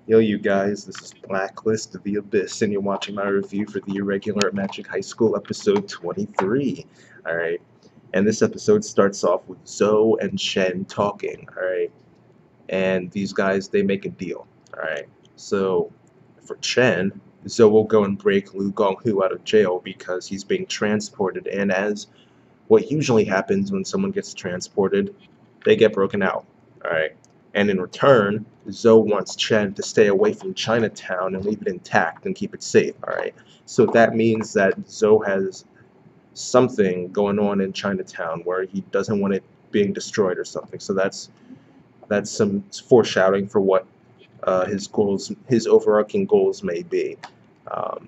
Yo, you guys, this is Blacklist of the Abyss, and you're watching my review for the Irregular at Magic High School, episode 23. Alright, and this episode starts off with Zoe and Shen talking, alright? And these guys, they make a deal, alright? So, for Chen, Zoe will go and break Lu Gonghu out of jail because he's being transported, and as what usually happens when someone gets transported, they get broken out, alright? And in return, Zoe wants Chen to stay away from Chinatown and leave it intact and keep it safe, alright? So that means that Zoe has something going on in Chinatown where he doesn't want it being destroyed or something. So that's some foreshadowing for what his goals, his overarching goals may be. Um,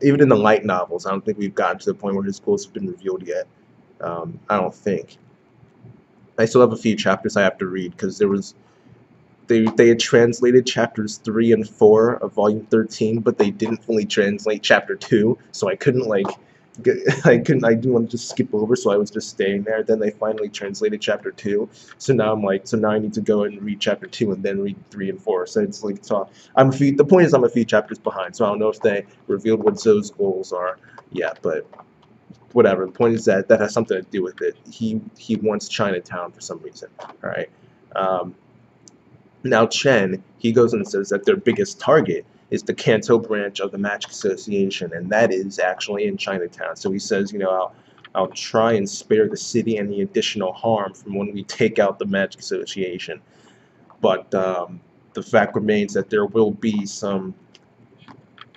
Even in the light novels, I don't think we've gotten to the point where his goals have been revealed yet. I don't think. I still have a few chapters I have to read because they had translated chapters 3 and 4 of volume 13, but they didn't fully translate chapter 2, so I couldn't I didn't want to just skip over, so I was just staying there. Then they finally translated chapter 2, so now I need to go and read chapter 2 and then read 3 and 4. So it's like the point is I'm a few chapters behind, so I don't know if they revealed what Zoe's goals are yet, but whatever. The point is that that has something to do with it. He wants Chinatown for some reason. All right. Now Chen, he goes and says that their biggest target is the Kanto branch of the Magic Association, and that is actually in Chinatown. So he says, I'll try and spare the city any additional harm from when we take out the Magic Association. But the fact remains that there will be some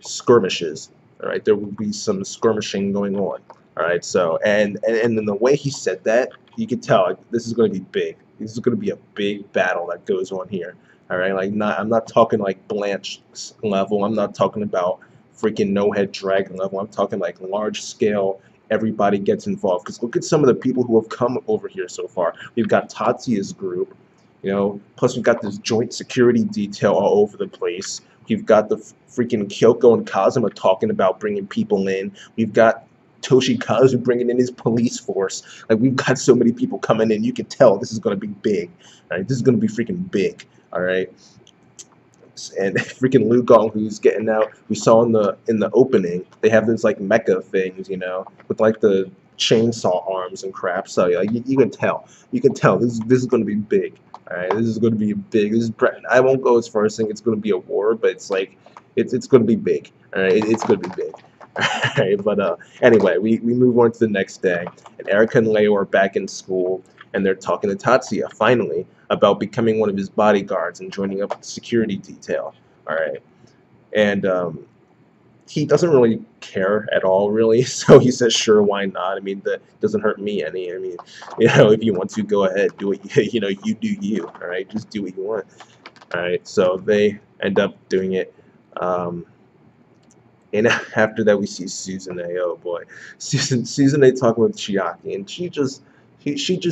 skirmishes. All right, there will be some skirmishing going on. All right, so and in the way he said that, you could tell like, this is going to be big. This is going to be a big battle that goes on here. All right, I'm not talking like Blanche level. I'm not talking about freaking no head dragon level. I'm talking like large scale. Everybody gets involved because look at some of the people who have come over here so far. We've got Tatsuya's group, plus we've got this joint security detail all over the place. We've got the freaking Kyoko and Kazuma talking about bringing people in. We've got Toshikazu bringing in his police force. Like, we've got so many people coming in. You can tell this is going to be big. All right, this is going to be freaking big. All right, and freaking Lu Gong, who's getting out. We saw in the opening, they have those like mecha things, with like the chainsaw arms and crap. So like, you can tell. You can tell this is going to be big. All right, this is going to be big. I won't go as far as saying it's going to be a war, but it's like it's going to be big. All right, it's going to be big. Alright, but anyway, we move on to the next day, and Erica and Leo are back in school, and they're talking to Tatsuya, finally, about becoming one of his bodyguards and joining up with the security detail. Alright, and he doesn't really care at all, really, so he says, sure, why not? I mean, that doesn't hurt me any. I mean, if you want to, go ahead, do it, you do you, alright, just do what you want. Alright, so they end up doing it. And after that, we see Susan A. Oh boy, Susan A. talking with Chiaki, and she just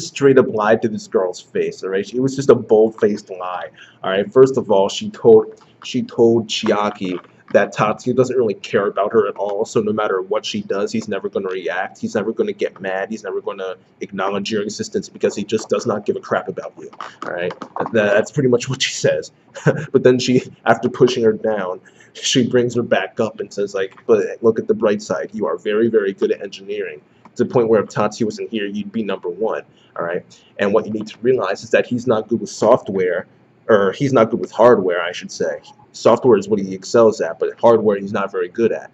straight up lied to this girl's face. All right, it was just a bold-faced lie. All right, first of all, she told Chiaki that Tatsuya doesn't really care about her at all. So no matter what she does, he's never going to react. He's never going to get mad. He's never going to acknowledge your existence because he just does not give a crap about you. All right, that's pretty much what she says. But then after pushing her down, she brings her back up and says, like, but look at the bright side. You are very, very good at engineering. To the point where if Tatsuya wasn't here, you'd be #1. All right. And what you need to realize is that he's not good with software, or he's not good with hardware, I should say. Software is what he excels at, but hardware he's not very good at.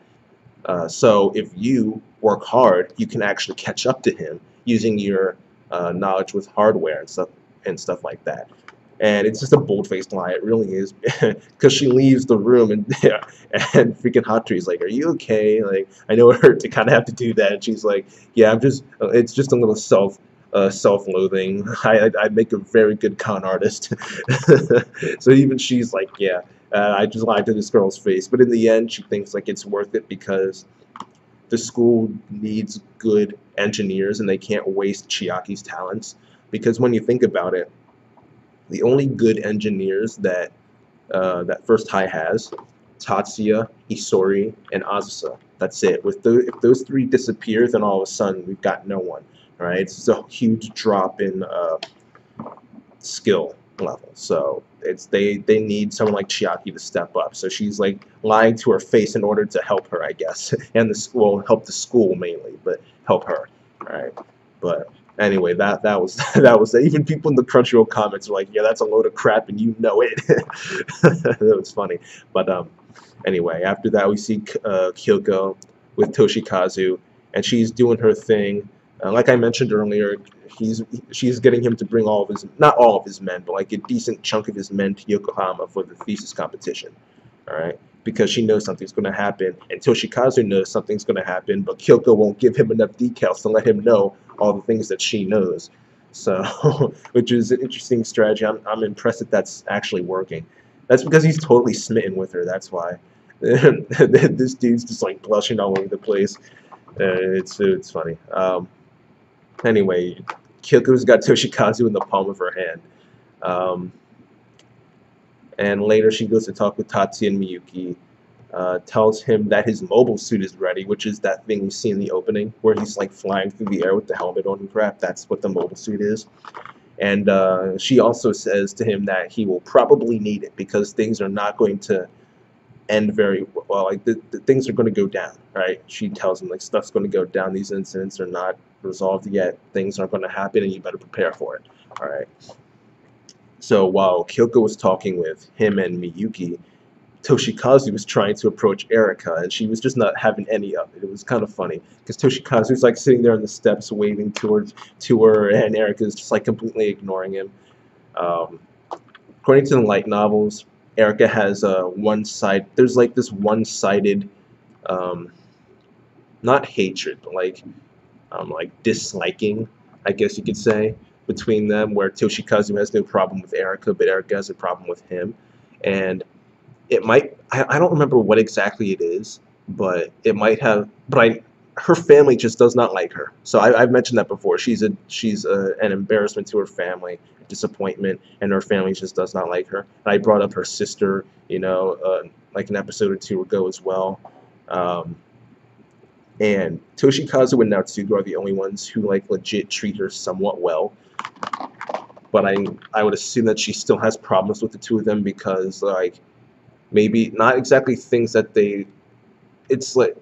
So if you work hard, you can actually catch up to him using your knowledge with hardware and stuff like that. And it's just a bold-faced lie. It really is, because she leaves the room and and freaking Hot Tree's like, "Are you okay?" Like, I know it hurt to kind of have to do that. And she's like, "Yeah, it's just a little self-loathing. I make a very good con artist." So even she's like, "Yeah, I just lied to this girl's face." But in the end, she thinks like it's worth it because the school needs good engineers, and they can't waste Chiaki's talents. Because when you think about it, the only good engineers that First High has, Tatsuya, Isori, and Azusa. That's it. If those 3 disappear, then all of a sudden we've got no one. Right? It's a huge drop in skill. level. So they need someone like Chiaki to step up. So she's like lying to her face in order to help her, I guess, and the school help the school mainly, but help her. All right, but anyway, that was that was even people in the Crunchyroll comments were like, yeah, that's a load of crap, and you know it. That was funny, but anyway, after that we see Kyoko with Toshikazu, and she's doing her thing. Like I mentioned earlier, she's getting him to bring all of his, not all of his men, but like a decent chunk of his men to Yokohama for the thesis competition. All right, because she knows something's going to happen, and Toshikazu knows something's going to happen, but Kyoko won't give him enough details to let him know all the things that she knows. So, which is an interesting strategy. I'm impressed that that's actually working. That's because he's totally smitten with her. That's why. This dude's just like blushing all over the place. It's funny. Anyway, Kyoko's got Toshikazu in the palm of her hand. Um, and later she goes to talk with Tatsuya and Miyuki. Tells him that his mobile suit is ready, which is that thing you see in the opening where he's like flying through the air with the helmet on and crap. That's what the mobile suit is. And she also says to him that he will probably need it because things are not going to end very well. Like the things are going to go down, right? She tells him like stuff's going to go down. These incidents are not resolved yet. Things are going to happen, and you better prepare for it. All right. So while Kyoko was talking with him and Miyuki, Toshikazu was trying to approach Erika, and she was just not having any of it. It was kind of funny because Toshikazu was like sitting there on the steps, waving to her, and Erika is just like completely ignoring him. According to the light novels, Erika has one side. There's like this one-sided, not hatred, but like disliking, I guess you could say, between them. Where Toshikazu has no problem with Erika, but Erika has a problem with him, and it might, I don't remember what exactly it is, but it might have, but her family just does not like her. So I've mentioned that before. She's an embarrassment to her family, a disappointment, and her family just does not like her. And I brought up her sister, like an episode or two ago as well. And Toshikazu and Natsuko are the only ones who like legit treat her somewhat well. But I would assume that she still has problems with the two of them because like, maybe not exactly things that they, it's like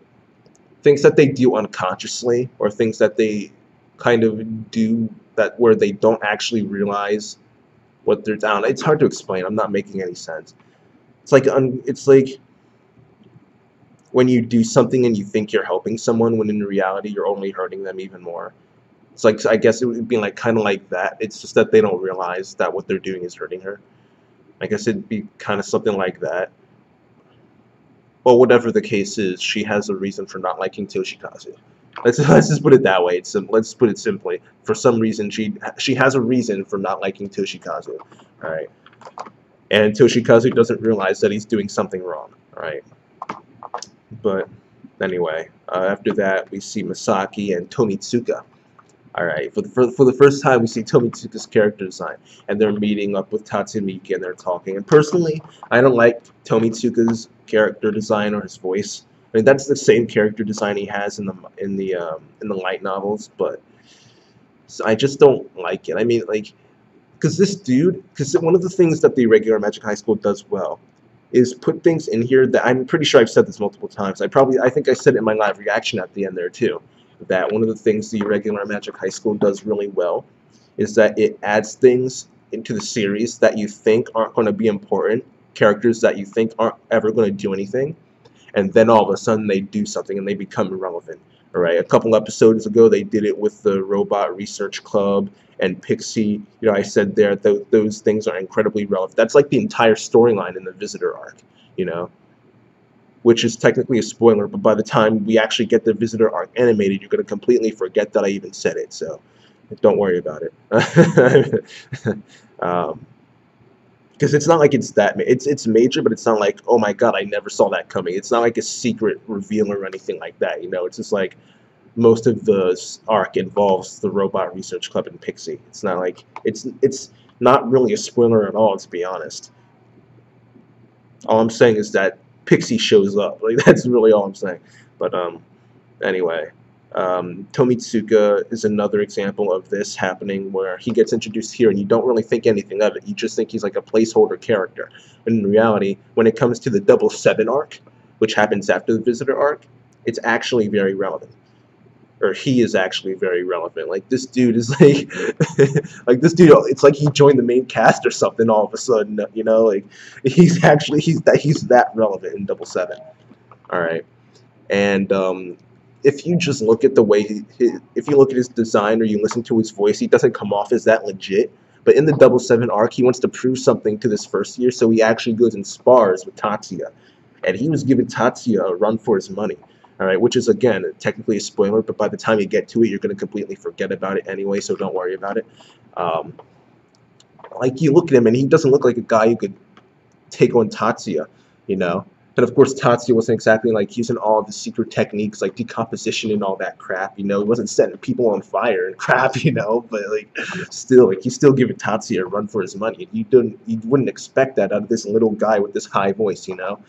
things that they do unconsciously or things that they kind of do that where they don't actually realize what they're down. It's hard to explain. I'm not making any sense. It's like when you do something and you think you're helping someone when in reality you're only hurting them even more. It's like, I guess it would be like kind of like that. It's just that they don't realize that what they're doing is hurting her. I guess it'd be kind of something like that. Well, whatever the case is, she has a reason for not liking Toshikazu. Let's just put it that way. Let's put it simply. For some reason, she has a reason for not liking Toshikazu. All right, and Toshikazu doesn't realize that he's doing something wrong. All right, but anyway, after that we see Masaki and Tomitsuka. All right, for the first time, we see Tomitsuka's character design, and they're meeting up with Tatsumiki, and they're talking. And personally, I don't like Tomitsuka's character design or his voice. I mean, that's the same character design he has in the light novels, but I just don't like it. I mean, like, because one of the things that the Irregular Magic High School does well is put things in here that I'm pretty sure I've said this multiple times. I think I said it in my live reaction at the end there too. That one of the things the Irregular Magic High School does really well is that it adds things into the series that you think aren't going to be important, characters that you think aren't ever going to do anything, and then all of a sudden they do something and they become irrelevant. All right, a couple episodes ago they did it with the Robot Research Club and Pixie. I said there those things are incredibly relevant. That's like the entire storyline in the Visitor arc, which is technically a spoiler, but by the time we actually get the Visitor arc animated, you're going to completely forget that I even said it, so don't worry about it. Because it's not like it's major, but it's not like, oh my god, I never saw that coming. It's not like a secret reveal or anything like that, It's just like most of the arc involves the Robot Research Club and Pixie. It's not like, it's not really a spoiler at all, to be honest. All I'm saying is that Pixie shows up. Like, that's really all I'm saying. But anyway, Tomitsuka is another example of this happening, where he gets introduced here and you don't really think anything of it. You just think he's like a placeholder character. And in reality, when it comes to the Double Seven arc, which happens after the Visitor arc, it's actually very relevant. Or he is actually very relevant. Like, this dude is like, like, this dude, it's like he joined the main cast or something all of a sudden, you know? Like, he's that relevant in Double Seven. All right. And if you just look at the way if you look at his design or you listen to his voice, he doesn't come off as that legit. But in the Double Seven arc, he wants to prove something to this first year, so he actually goes and spars with Tatsuya, and he was giving Tatsuya a run for his money. All right, which is, again, technically a spoiler, but by the time you get to it, you're going to completely forget about it anyway, so don't worry about it. Like, you look at him, and he doesn't look like a guy who could take on Tatsuya, you know? And of course, Tatsuya wasn't exactly like using all the secret techniques like decomposition and all that crap, you know? He wasn't setting people on fire and crap, you know? But like, still, like, he's still giving Tatsuya a run for his money. You wouldn't expect that out of this little guy with this high voice, you know?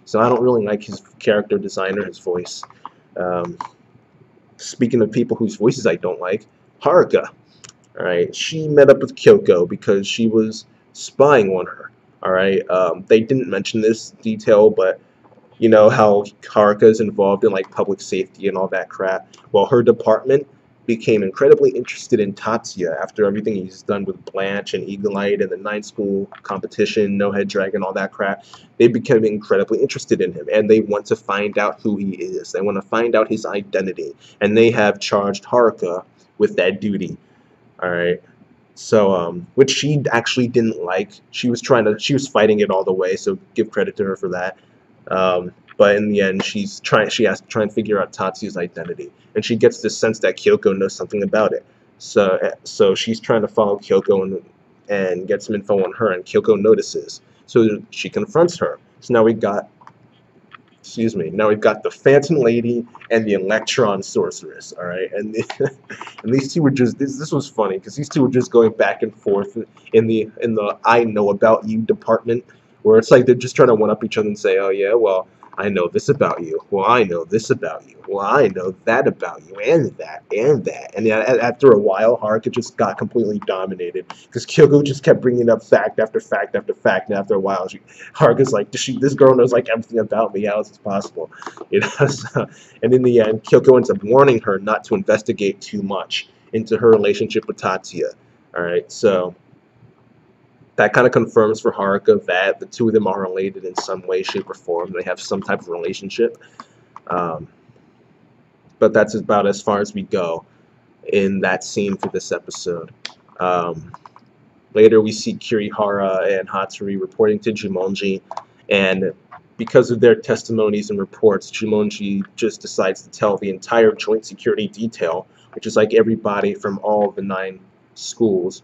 So I don't really like his character design or his voice. Speaking of people whose voices I don't like, Haruka. All right, she met up with Kyoko because she was spying on her. All right, they didn't mention this detail, but you know how Haruka is involved in like public safety and all that crap. Well, her department became incredibly interested in Tatsuya after everything he's done with Blanche and Eagle-Eyed and the 9-school competition, No Head Dragon, all that crap. They became incredibly interested in him, and they want to find out who he is. They want to find out his identity, and they have charged Haruka with that duty. All right. So, which she actually didn't like. She was fighting it all the way. So give credit to her for that. But in the end, she has to try and figure out Tatsuya's identity, and she gets this sense that Kyoko knows something about it. So she's trying to follow Kyoko and get some info on her, and Kyoko notices. So she confronts her. So now we've got the Phantom Lady and the Electron Sorceress, all right? And these two were just this was funny because these two were just going back and forth in the I know about you department, where it's like they're just trying to one up each other and say, oh yeah, well, I know this about you. Well, I know this about you. Well, I know that about you, and that, and that. And after a while, Haruka just got completely dominated because Kyoko just kept bringing up fact after fact after fact, and after a while, Haruka's like, this girl knows like everything about me. How is this possible? You know. So, and in the end, Kyoko ends up warning her not to investigate too much into her relationship with Tatsuya. All right, so that kind of confirms for Haruka that the two of them are related in some way, shape, or form. They have some type of relationship. But that's about as far as we go in that scene for this episode. Later, we see Kirihara and Hatsuri reporting to Jumonji, and because of their testimonies and reports, Jumonji just decides to tell the entire joint security detail, which is like everybody from all the 9 schools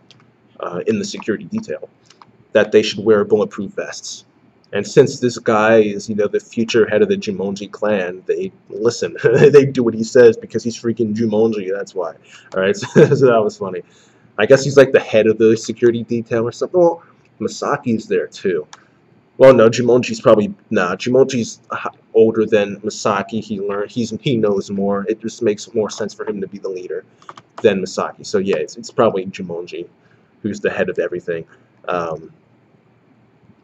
in the security detail, that they should wear bulletproof vests. And since this guy is, you know, the future head of the Jumonji clan, they listen. They do what he says because he's freaking Jumonji, that's why. Alright, so that was funny. I guess he's like the head of the security detail or something. Well, Masaki's there too. Well, no, Jumonji's probably... Nah, Jumonji's older than Masaki. He knows more. It just makes more sense for him to be the leader than Masaki. So yeah, it's probably Jumonji who's the head of everything.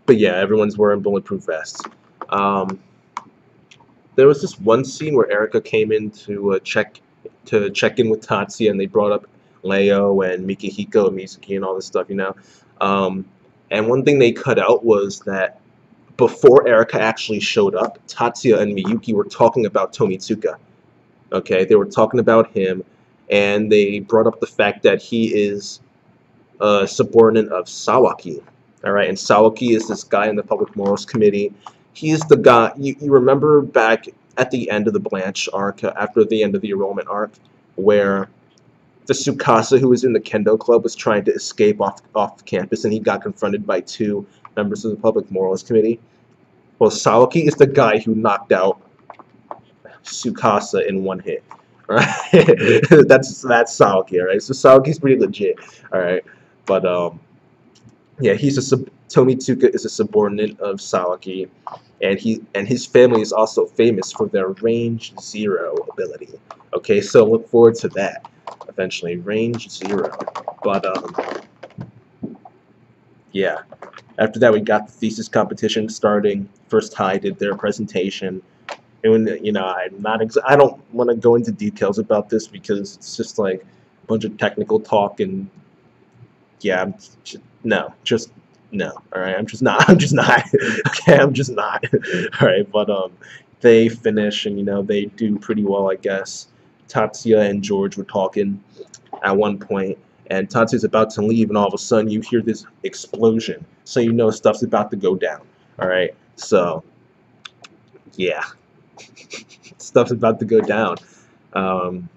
But yeah, everyone's wearing bulletproof vests. There was this one scene where Erika came in to check in with Tatsuya, and they brought up Leo and Mikihiko and Mizuki and all this stuff, you know. And one thing they cut out was that before Erika actually showed up, Tatsuya and Miyuki were talking about Tomitsuka. Okay, they were talking about him, and they brought up the fact that he is a subordinate of Sawaki. All right, and Sawaki is this guy in the Public Morals Committee. He's the guy, you remember back at the end of the Blanche arc, after the end of the enrollment arc, where the Tsukasa who was in the Kendo Club was trying to escape off campus, and he got confronted by 2 members of the Public Morals Committee. Well, Sawaki is the guy who knocked out Tsukasa in one hit. All right, that's Sawaki. All right, so Sawaki's pretty legit. All right, but yeah, Tomitsuka is a subordinate of Sawaki, and his family is also famous for their range 0 ability. Okay, so look forward to that eventually, range 0. But yeah. After that, we got the thesis competition starting. First High did their presentation. And I don't want to go into details about this because it's just like a bunch of technical talk and yeah, just no. All right, I'm just not. I'm just not. Okay, I'm just not. All right, but they finish and they do pretty well, I guess. Tatsuya and George were talking at one point, and Tatsuya's about to leave, and all of a sudden you hear this explosion, so you know stuff's about to go down. All right, so yeah, stuff's about to go down. Um,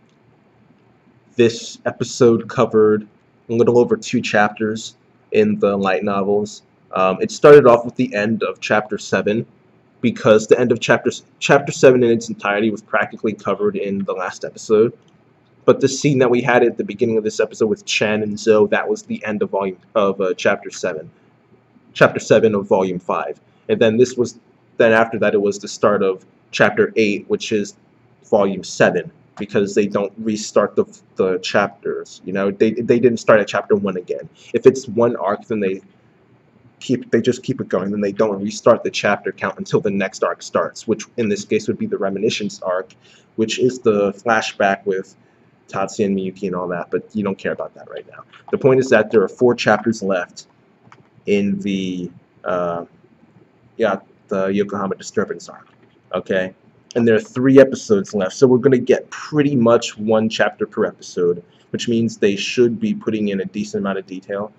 this episode covered a little over 2 chapters in the light novels. It started off with the end of chapter 7 because the end of chapter 7 in its entirety was practically covered in the last episode. But the scene that we had at the beginning of this episode with Chen and Zoe, that was the end of chapter 7. Chapter 7 of volume 5. And then after that it was the start of chapter 8, which is volume 7, because they don't restart the chapters. They didn't start at chapter 1 again. If it's one arc, then they just keep it going, then they don't restart the chapter count until the next arc starts, which in this case would be the Reminiscence arc, which is the flashback with Tatsuya and Miyuki and all that, but you don't care about that right now. The point is that there are 4 chapters left in the Yokohama Disturbance arc, okay? And there are 3 episodes left, so we're going to get pretty much 1 chapter per episode, which means they should be putting in a decent amount of detail.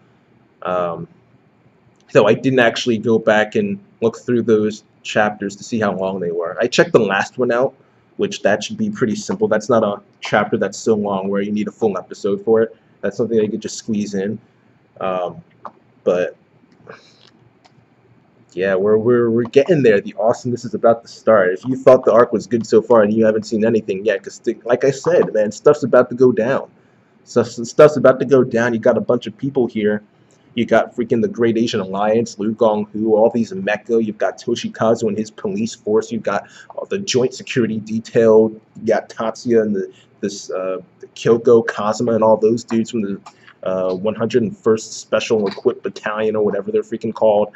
So I didn't actually go back and look through those chapters to see how long they were. I checked the last one out, which that should be pretty simple. That's not a chapter that's so long where you need a full episode for it. That's something they could just squeeze in. But yeah, we're getting there. The awesomeness is about to start. If you thought the arc was good so far and you haven't seen anything yet, because like I said, man, stuff's about to go down. Stuff's about to go down. You got a bunch of people here. You got freaking the Great Asian Alliance, Liu Gonghu, all these mecha. You've got Toshikazu and his police force. You've got the Joint Security Detail. You got Tatsuya and the Kyoko, Kazuma, and all those dudes from the 101st Special Equipped Battalion or whatever they're freaking called.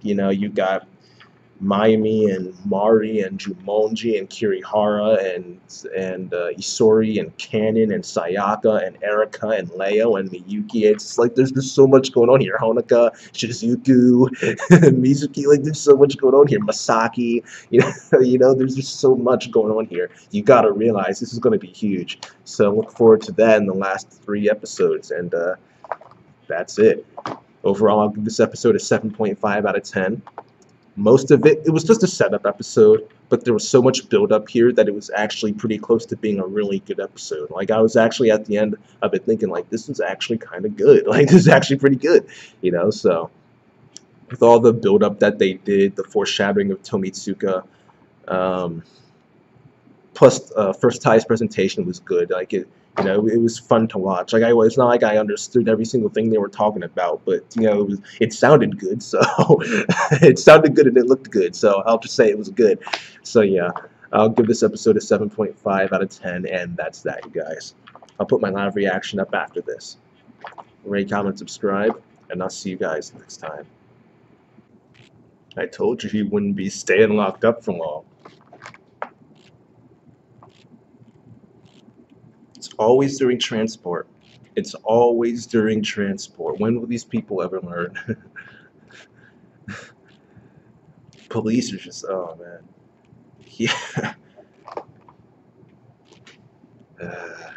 You got Mayumi and Mari and Jumonji and Kirihara and Isori and Kanon and Sayaka and Erika and Leo and Miyuki. It's like there's just so much going on here. Honoka, Shizuku, Mizuki. Like there's so much going on here. Masaki. There's just so much going on here. You gotta realize this is gonna be huge. So look forward to that in the last 3 episodes, and that's it. Overall, I'll give this episode a 7.5 out of 10. Most of it was just a setup episode, but there was so much build up here that it was actually pretty close to being a really good episode. Like I was actually at the end of it thinking like this was actually kind of good. Like this is actually pretty good, So with all the build up that they did, the foreshadowing of Tomitsuka, plus First Tai's presentation was good. Like it was fun to watch. Like it's not like I understood every single thing they were talking about, but it sounded good. So it sounded good and it looked good. So I'll just say it was good. So yeah, I'll give this episode a 7.5 out of 10, and that's that, you guys. I'll put my live reaction up after this. Rate, comment, subscribe, and I'll see you guys next time. I told you he wouldn't be staying locked up for long. It's always during transport. It's always during transport. When will these people ever learn? Police are just, oh man. Yeah.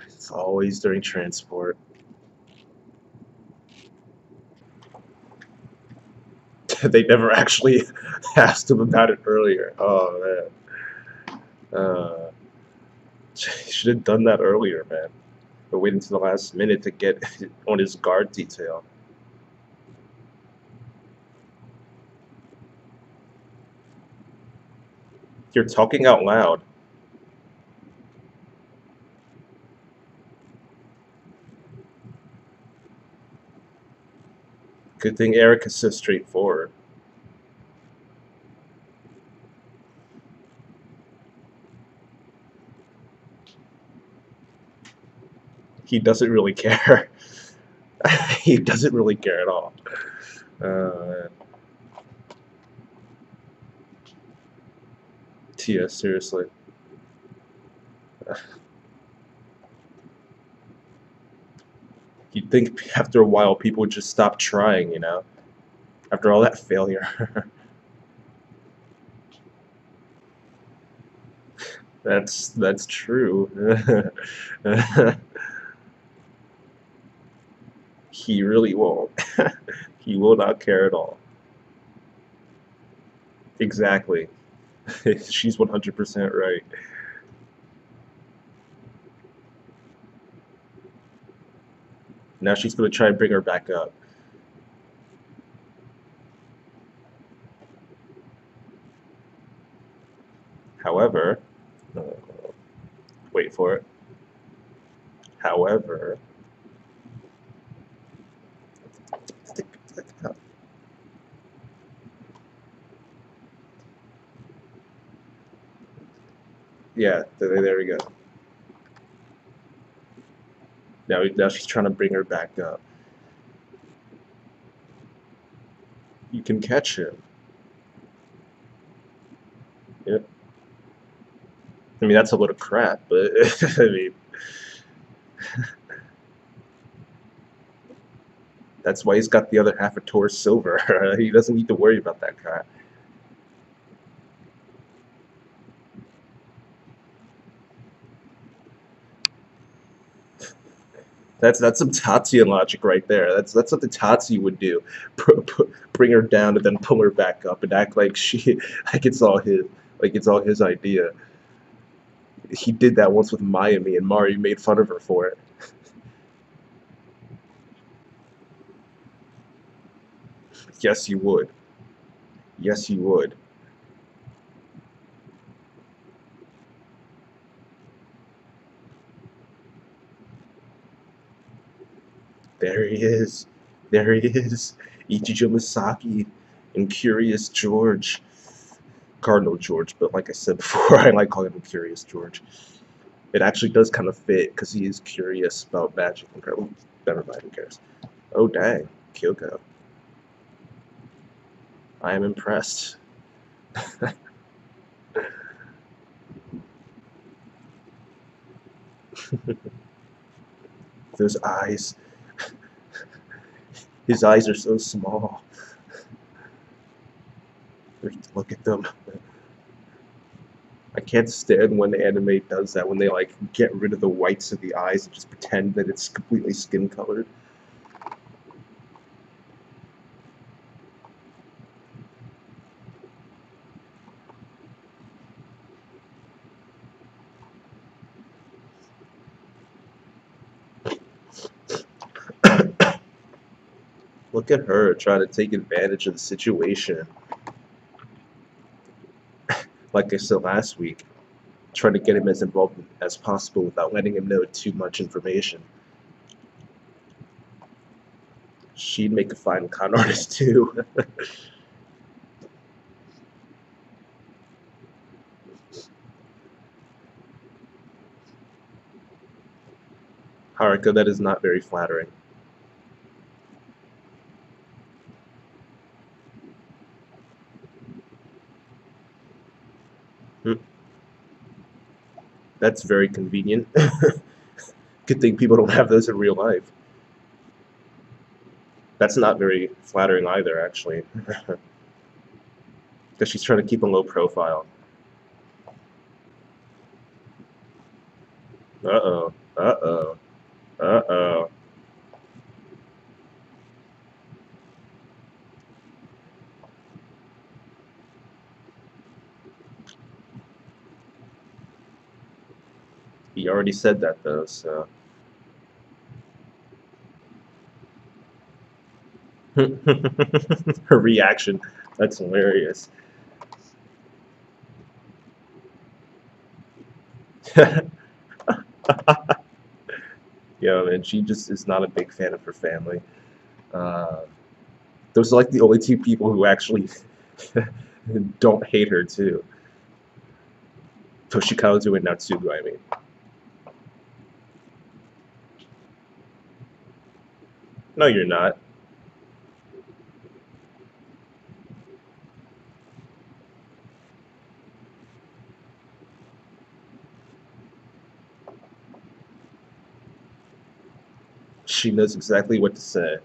It's always during transport. They never actually asked him about it earlier. Oh man. Should have done that earlier, man. But waiting to the last minute to get on his guard detail. You're talking out loud. Good thing Eric is so straightforward. He doesn't really care. He doesn't really care at all. Uh, Tia, seriously. You'd think after a while people would just stop trying, you know? After all that failure. That's true. He really won't. He will not care at all. Exactly. She's 100% right. Now she's going to try and bring her back up. However, uh, wait for it. However, yeah, there we go. Now she's trying to bring her back up. You can catch him. Yep. I mean, that's a load of crap, but I mean, that's why he's got the other half of Tor's silver. He doesn't need to worry about that crap. That's some Tatsian logic right there. That's something Tatsi would do. Bring her down and then pull her back up and act like she like it's all his idea. He did that once with Mayumi and Mari made fun of her for it. Yes, you would. Yes, you would. There he is. There he is. Ichijo Misaki and Curious George. Cardinal George, but like I said before, I like calling him Curious George. It actually does kind of fit because he is curious about magic. Never mind, who cares? Oh, dang. Kyoko. I am impressed. Those eyes. His eyes are so small. Look at them. I can't stand when the anime does that, when they like get rid of the whites of the eyes and just pretend that it's completely skin colored. Look at her trying to take advantage of the situation. Like I said last week, trying to get him as involved as possible without letting him know too much information. She'd make a fine con artist too. Haruka, that is not very flattering. Hmm. That's very convenient. Good thing people don't have those in real life. That's not very flattering either, actually. Because she's trying to keep a low profile. Uh-oh. Uh-oh. Uh-oh. He already said that, though, so... Her reaction. That's hilarious. Yeah, man, she just is not a big fan of her family. Uh, Those are like the only two people who actually don't hate her too. Toshikazu and Natsugu, I mean. No, you're not. She knows exactly what to say.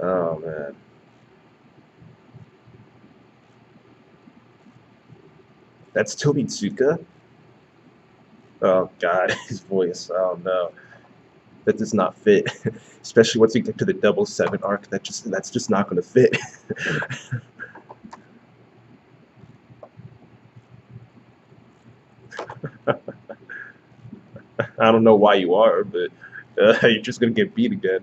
Oh man. That's Tobitsuka? Oh god, his voice. Oh no. That does not fit. Especially once you get to the double seven arc, that's just not gonna fit. I don't know why you are, but you're just gonna get beat again.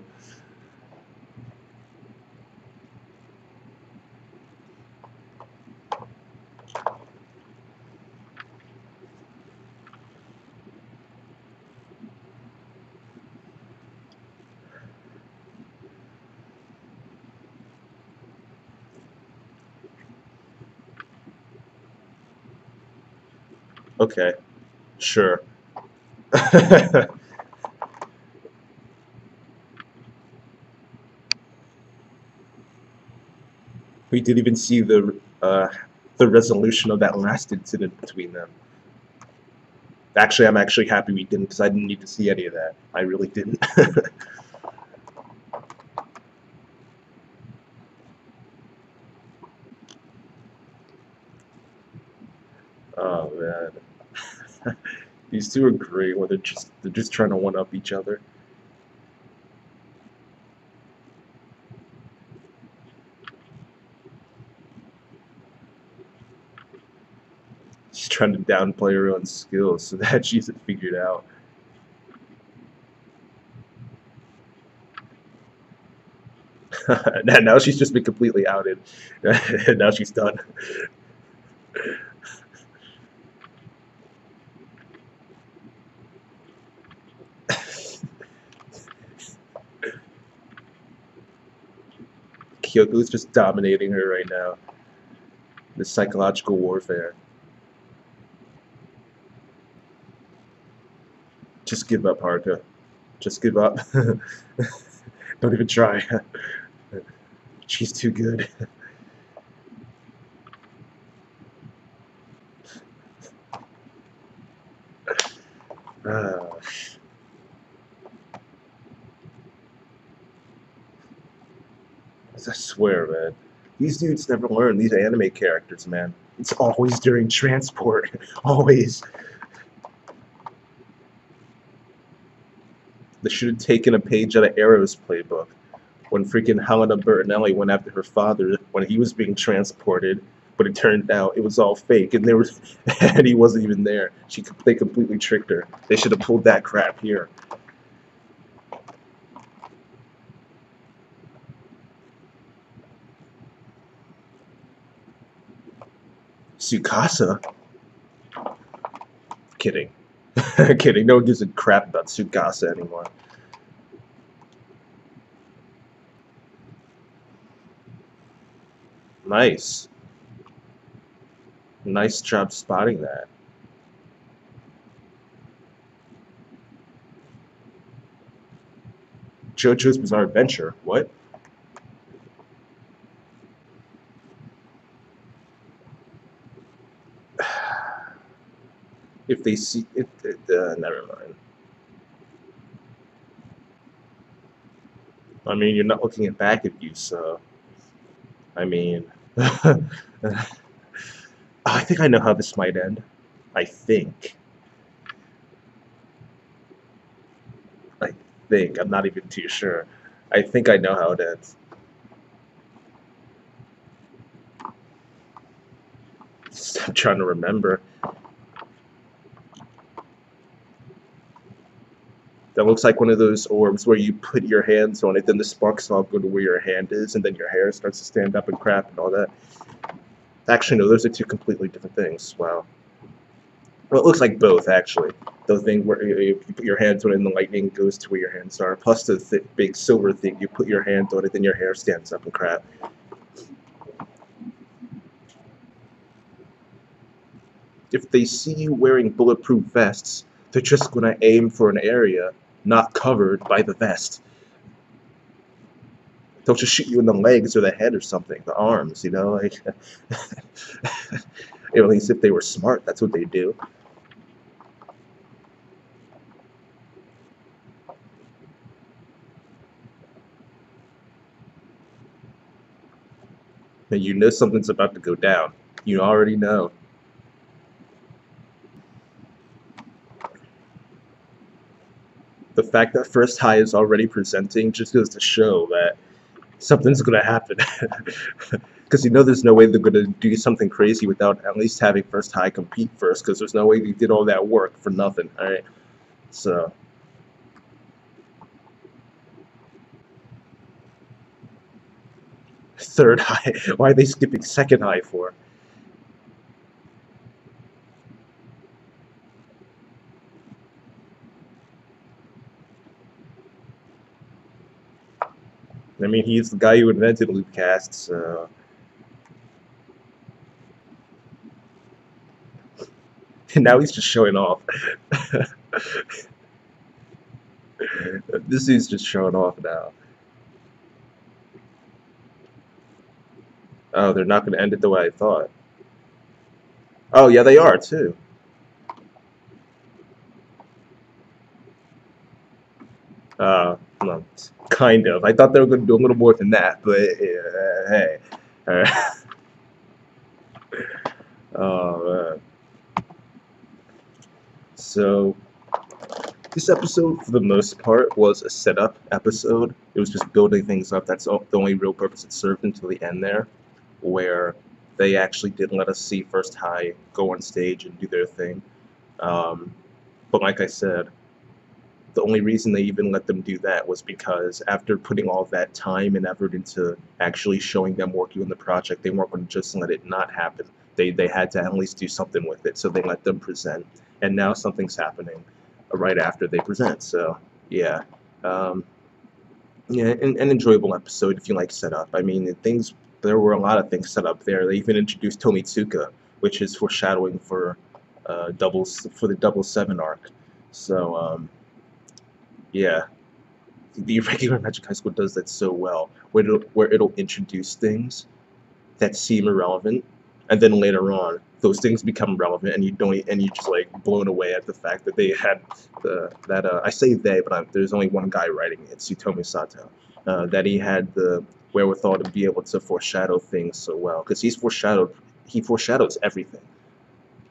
Okay, sure. We didn't even see the resolution of that last incident between them. Actually, I'm actually happy we didn't because I didn't need to see any of that. I really didn't. Oh man, these two are great. Where they're just trying to one up each other. She's trying to downplay her own skills so that she isn't figured out. Now she's just been completely outed. And now she's done. Kyoko's just dominating her right now. The psychological warfare. Just give up, Haruka. Just give up. Don't even try. She's too good. Uh, I swear, man. These dudes never learn. These anime characters, man. It's always during transport. Always. They should have taken a page out of Arrow's playbook when freaking Helena Bertinelli went after her father when he was being transported, but it turned out it was all fake, and there was, and he wasn't even there. They completely tricked her. They should have pulled that crap here. Tsukasa? Kidding. Kidding. No one gives a crap about Tsukasa anymore. Nice. Nice job spotting that. JoJo's Bizarre Adventure. What? If they see it, never mind. I mean, you're not looking at back of you, so I mean, I think I know how this might end. I think. I think. I'm not even too sure. I think I know how it ends. I'm trying to remember. That looks like one of those orbs where you put your hands on it, then the sparks all go to where your hand is, and then your hair starts to stand up and crap and all that. Actually, no, those are two completely different things. Wow. Well, it looks like both, actually. The thing where you put your hands on it and the lightning goes to where your hands are, plus the big silver thing, you put your hand on it, then your hair stands up and crap. if they see you wearing bulletproof vests, they're just gonna aim for an area not covered by the vest. They'll just shoot you in the legs or the head or something, the arms, you know, like at least if they were smart, that's what they do. And you know something's about to go down. You already know. The fact that First High is already presenting just goes to show that something's gonna happen. Because you know there's no way they're gonna do something crazy without at least having First High compete first, because there's no way they did all that work for nothing, alright? So, Third High, why are they skipping Second High for? I mean, he's the guy who invented Loopcast, so... And now he's just showing off. This dude's just showing off now. Oh, they're not going to end it the way I thought. Oh, yeah, they are, too. Well, kind of. I thought they were going to do a little more than that, but hey. Oh, man. So, this episode, for the most part, was a setup episode. It was just building things up. That's the only real purpose it served until the end there, where they actually did let us see First High go on stage and do their thing. But like I said, the only reason they even let them do that was because after putting all that time and effort into actually showing them working on the project, they weren't going to just let it not happen. They had to at least do something with it, so they let them present. And now something's happening right after they present. So yeah, yeah, an enjoyable episode if you like setup. I mean, there were a lot of things set up there. They even introduced Tomitsuka, which is foreshadowing for the Double Seven arc. So yeah, the Irregular Magic High School does that so well, where it'll introduce things that seem irrelevant, and then later on, those things become relevant, and you're just like blown away at the fact that they had I say they, but there's only one guy writing it, it's Tsutomu Sato, that he had the wherewithal to be able to foreshadow things so well, because he foreshadows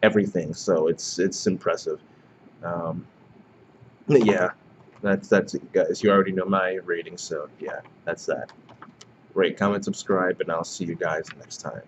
everything, so it's impressive. Um, yeah, that's it, guys. You already know my rating, so yeah, that's that. Rate, comment, subscribe, and I'll see you guys next time.